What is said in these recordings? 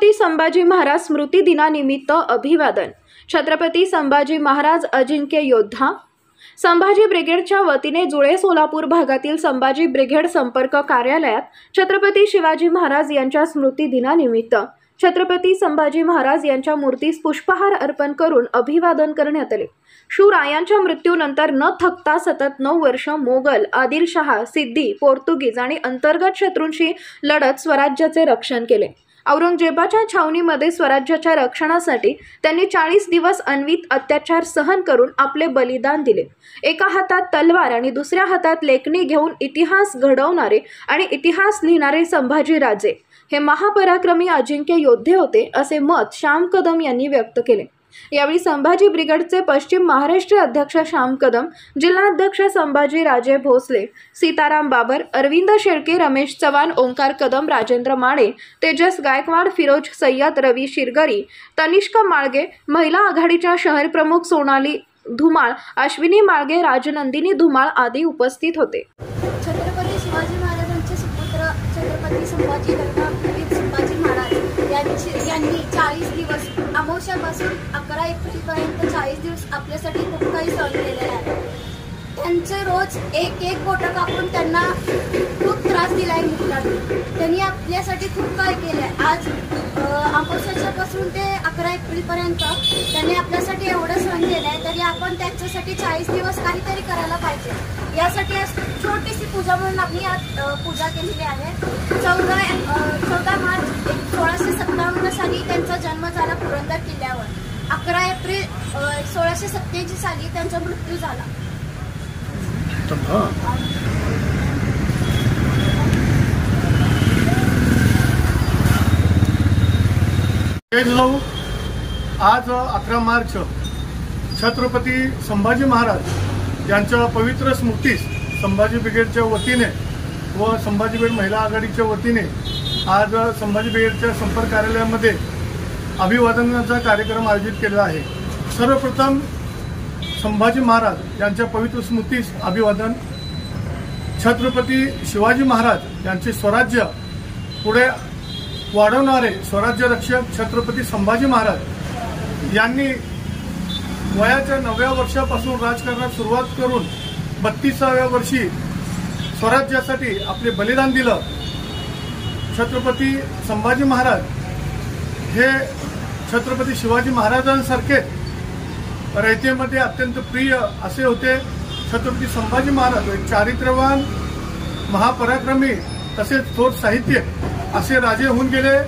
छत्रपती संभाजी महाराज स्मृती दिनानिमित्त अभिवादन। छत्रपती संभाजी महाराज अजिंक्य योद्धा। संभाजी ब्रिगेडच्या वतीने जुळे सोलापूर भागातील संभाजी ब्रिगेड संपर्क कार्यालयात छत्रपती शिवाजी महाराज यांच्या स्मृती दिनानिमित्त छत्रपती संभाजी महाराज यांच्या मूर्तीस पुष्पहार अर्पण करून अभिवादन करण्यात आले। शिवरायांच्या मृत्यूनंतर न थकता सतत 9 वर्ष मोगल, आदिलशहा, सिद्धी, पोर्तुगीज आणि अंतर्गत शत्रूंशी लढत स्वराज्याचे रक्षण केले। औरंगजेबाच्या छावणीमध्ये स्वराज्याच्या रक्षणासाठी त्यांनी 40 दिवस अन्वित अत्याचार सहन करून आपले बलिदान दिले। एका हातात तलवार आणि दुसऱ्या हातात लेखणी घेऊन इतिहास घडवणारे आणि इतिहास लिहिणारे संभाजी राजे हे महापराक्रमी अजिंक्य योद्धे होते, असे मत श्याम कदम यांनी व्यक्त केले। यावेळी संभाजी ब्रिगेडचे पश्चिम महाराष्ट्र अध्यक्ष श्याम कदम, जिल्हाध्यक्ष संभाजी राजे भोसले, सीताराम बाबर, अरविंद शेळके, रमेश चव्हाण, ओंकार कदम, राजेंद्र माळे, तेजस गायकवाड, फिरोज सय्यद, रवी शिरगरी, तनिष्क माळगे, महिला आघाडीच्या शहर प्रमुख सोनाली धुमाळ, अश्विनी माळगे, राजनंदिनी धुमाळ आदी उपस्थित होते। छत्रपती शिवाजी महाराजांचे सुपुत्र छत्रपती संभाजी महाराज यांनी 40 दिवस अमावस्यापासून 11 एप्रिलपर्यंत 40 दिवस आपल्यासाठी खूप काही सहन केलेले आहे। त्यांचे रोज एक बोटं कापून त्यांना खूप त्रास दिला आहे मुलांना। त्यांनी आपल्यासाठी खूप काही केलं आहे। आज अमावस्यापासून ते 11 एप्रिलपर्यंत त्यांनी आपल्यासाठी एवढं सहन केलं आहे, तरी आपण त्यांच्यासाठी 40 दिवस काहीतरी करायला पाहिजे। यासाठी आज छोटीशी पूजा म्हणून आम्ही आज पूजा केलेली आहे। 14 मार्च 1657 साली त्यांचा जन्म झाला पुरंदर किल्ल्यावर। 11 एप्रिल 1687 साली त्यांचा मृत्यू झाला। आज 11 मार्च छत्रपती संभाजी महाराज यांच्या पवित्र स्मृतीस संभाजी ब्रिगेडच्या वतीने व संभाजी ब्रिगेड महिला आघाडीच्या वतीने आज संभाजी ब्रिगेडच्या संपर्क कार्यालयामध्ये अभिवादनाचा कार्यक्रम आयोजित केलेला आहे। सर्वप्रथम संभाजी महाराज यांच्या पवित्र स्मृतीस अभिवादन। छत्रपती शिवाजी महाराज यांचे स्वराज्य पुढे वाढवणारे स्वराज्य रक्षक छत्रपती संभाजी महाराज यांनी वयाच्या 9व्या वर्षापासून राजकारणात सुरुवात करून 32व्या वर्षी स्वराज्यासाठी आपले बलिदान दिलं। छत्रपती संभाजी महाराज हे छत्रपती शिवाजी महाराजांसारखे रयतेमध्ये अत्यंत प्रिय असे होते। छत्रपती संभाजी महाराज एक चारित्र्यवान, महापराक्रमी तसेच थोर साहित्य असे राजे होऊन गेले।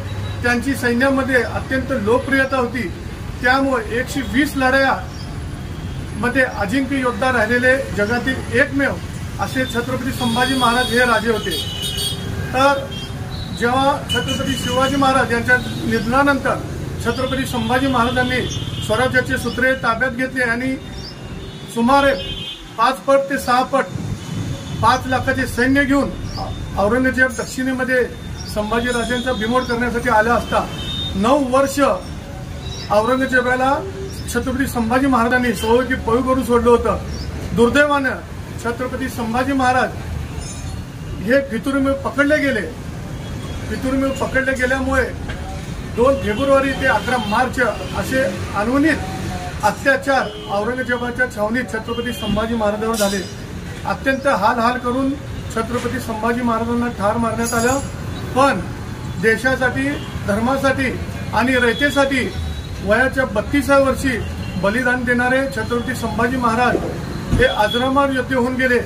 त्यांची सैन्यामध्ये अत्यंत लोकप्रियता होती, त्यामुळे 120 लढाया मध्ये अजिंक्य योद्धा राहिलेले जगातील एकमेव असे छत्रपती संभाजी महाराज हे राजे होते। तर जेव्हा छत्रपती शिवाजी महाराज यांच्या निधनानंतर छत्रपती संभाजी महाराजांनी स्वराज्याचे सूत्रे ताब्यात घेतले आणि सुमारे 5 पट ते 6 पट 5 लाखाचे सैन्य घेऊन औरंगजेब दक्षिणेमध्ये संभाजीराजांचा बिमोड करण्यासाठी आला असता 9 वर्ष औरंगजेबाला छत्रपती संभाजी महाराजांनी सोबती पळू करून सोडलं होतं। दुर्दैवानं छत्रपती संभाजी महाराज हे फितुरीमुळे पकडले गेले। फितुरीमुळे पकडले गेल्यामुळे 2 फेब्रुवारी ते 11 मार्च असे अनवणित अत्याचार औरंगजेबाच्या छावणीत छत्रपती संभाजी महाराजांवर झाले। अत्यंत हाल करून छत्रपती संभाजी महाराजांना ठार मारण्यात आलं, पण देशासाठी, धर्मासाठी आणि रयतेसाठी वयाच्या 32व्या वर्षी बलिदान देणारे छत्रपती संभाजी महाराज हे अजरामर योद्धे होऊन गेले।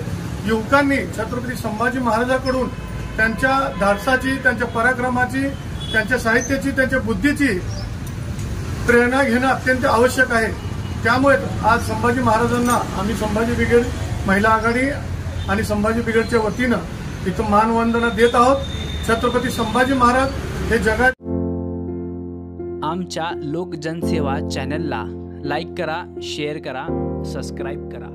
युवकांनी छत्रपती संभाजी महाराजांकडून त्यांच्या धाडसाची, त्यांच्या पराक्रमाची, त्यांच्या साहित्याची, त्यांच्या बुद्धीची प्रेरणा घेणं अत्यंत आवश्यक आहे। त्यामुळे आज संभाजी महाराजांना आम्ही संभाजी ब्रिगेड महिला आघाडी आणि संभाजी ब्रिगेडच्या वतीनं इथं मानवंदना देत आहोत। छत्रपती संभाजी महाराज हे जगात आमच्या लोक जनसेवा चॅनलला लाईक करा, शेअर करा, सबस्क्राईब करा।